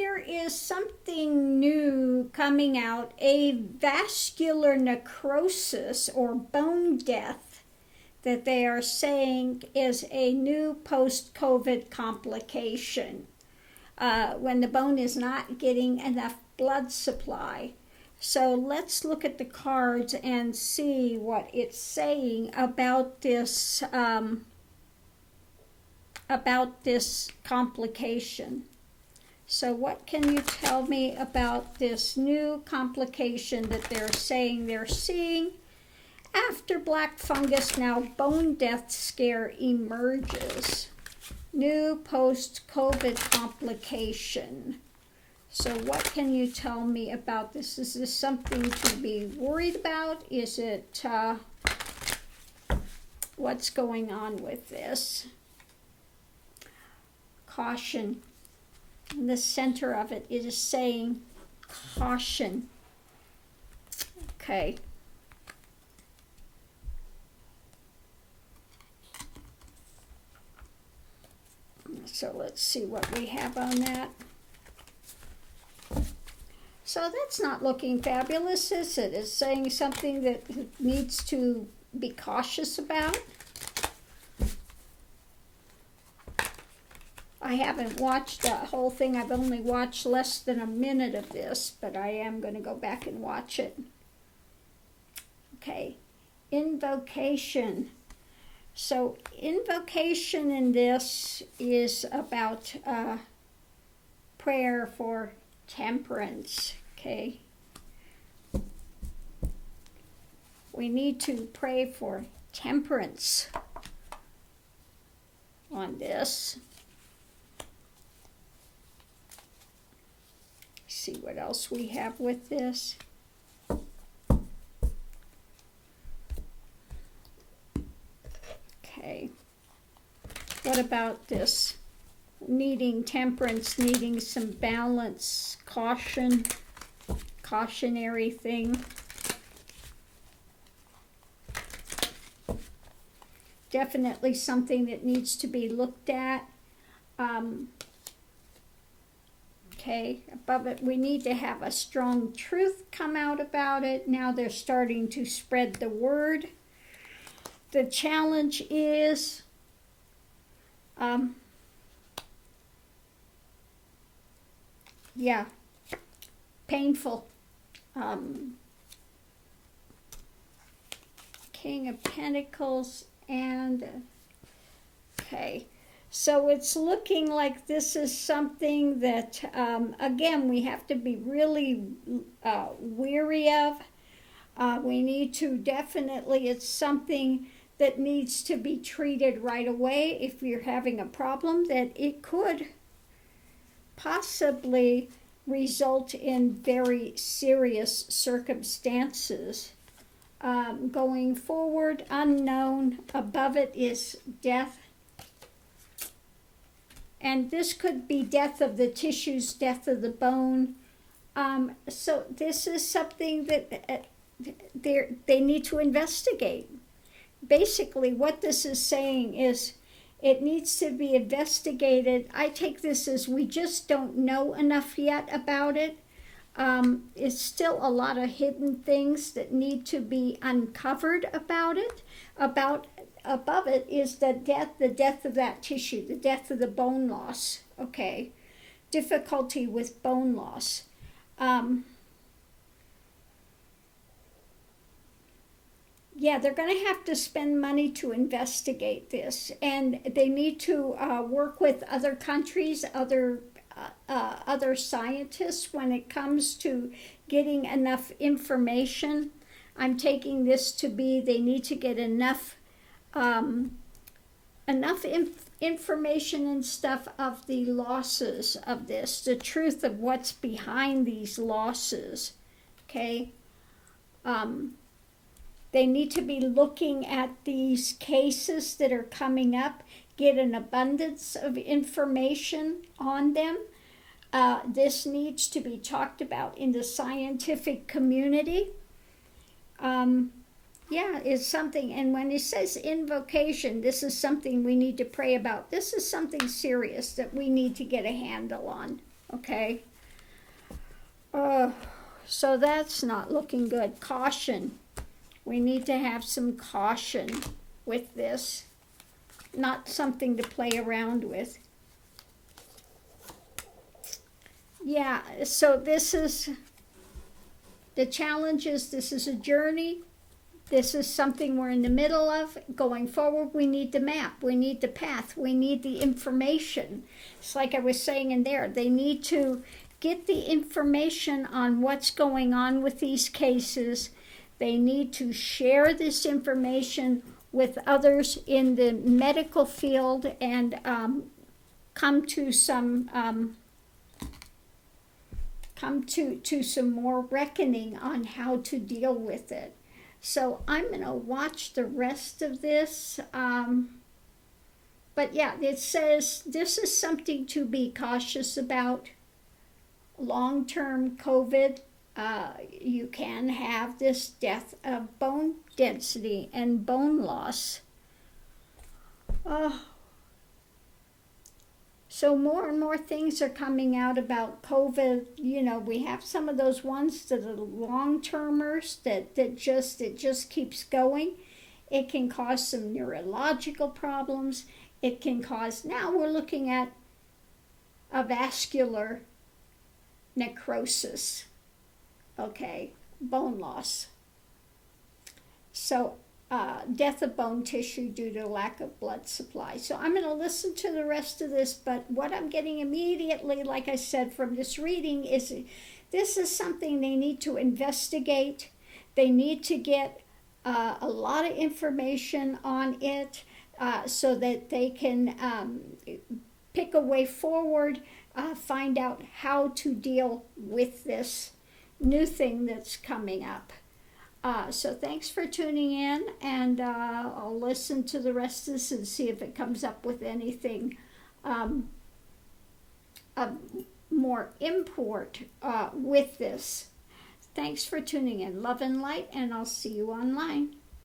there is something new coming out, a vascular necrosis or bone death that they are saying is a new post-COVID complication when the bone is not getting enough blood supply. So let's look at the cards and see what it's saying about this complication. So what can you tell me about this new complication that they're saying they're seeing? After black fungus, now bone death scare emerges. New post-COVID complication. So what can you tell me about this? Is this something to be worried about? Is it, what's going on with this? Caution. In the center of it, it is saying caution. Okay. So let's see what we have on that. So that's not looking fabulous, is it? It's saying something that needs to be cautious about. I haven't watched the whole thing. I've only watched less than a minute of this, but I am going to go back and watch it. Okay, invocation. So invocation in this is about prayer for temperance, okay? We need to pray for temperance on this. See what else we have with this. Okay. What about this? Needing temperance, needing some balance, caution, cautionary thing. Definitely something that needs to be looked at. Okay, above it, we need to have a strong truth come out about it. Now they're starting to spread the word. The challenge is painful. King of Pentacles and okay. So it's looking like this is something that, again, we have to be really wary of. We need to definitely, it's something that needs to be treated right away if you're having a problem, that it could possibly result in very serious circumstances. Going forward, unknown. Above it is death. And this could be death of the tissues, death of the bone. So this is something that they need to investigate. Basically, what this is saying is it needs to be investigated. I take this as we just don't know enough yet about it. It's still a lot of hidden things that need to be uncovered about it. Above it is the death of that tissue, the death of the bone loss, okay? Difficulty with bone loss. They're going to have to spend money to investigate this, and they need to work with other countries, other scientists when it comes to getting enough information. I'm taking this to be they need to get enough information and stuff of the losses of this, the truth of what's behind these losses, okay? They need to be looking at these cases that are coming up, get an abundance of information on them. This needs to be talked about in the scientific community. It's something, and when it says invocation, this is something we need to pray about. This is something serious that we need to get a handle on, okay? Oh, so that's not looking good. Caution. We need to have some caution with this. Not something to play around with. Yeah, so this is, the challenge is this is a journey. This is something we're in the middle of. Going forward, we need the map, we need the path, we need the information. It's like I was saying in there, they need to get the information on what's going on with these cases. They need to share this information with others in the medical field and come to some more reckoning on how to deal with it. So I'm going to watch the rest of this. But yeah, it says this is something to be cautious about. Long-term COVID, you can have this death of bone density and bone loss. So more and more things are coming out about COVID. You know, we have some of those ones that are long-termers that it just keeps going. It can cause some neurological problems. It can cause, now we're looking at a vascular necrosis, okay, bone loss. So death of bone tissue due to lack of blood supply. So I'm going to listen to the rest of this, but what I'm getting immediately, like I said, from this reading is this is something they need to investigate. They need to get a lot of information on it so that they can pick a way forward, find out how to deal with this new thing that's coming up. So thanks for tuning in, and I'll listen to the rest of this and see if it comes up with anything of more import with this. Thanks for tuning in. Love and light, and I'll see you online.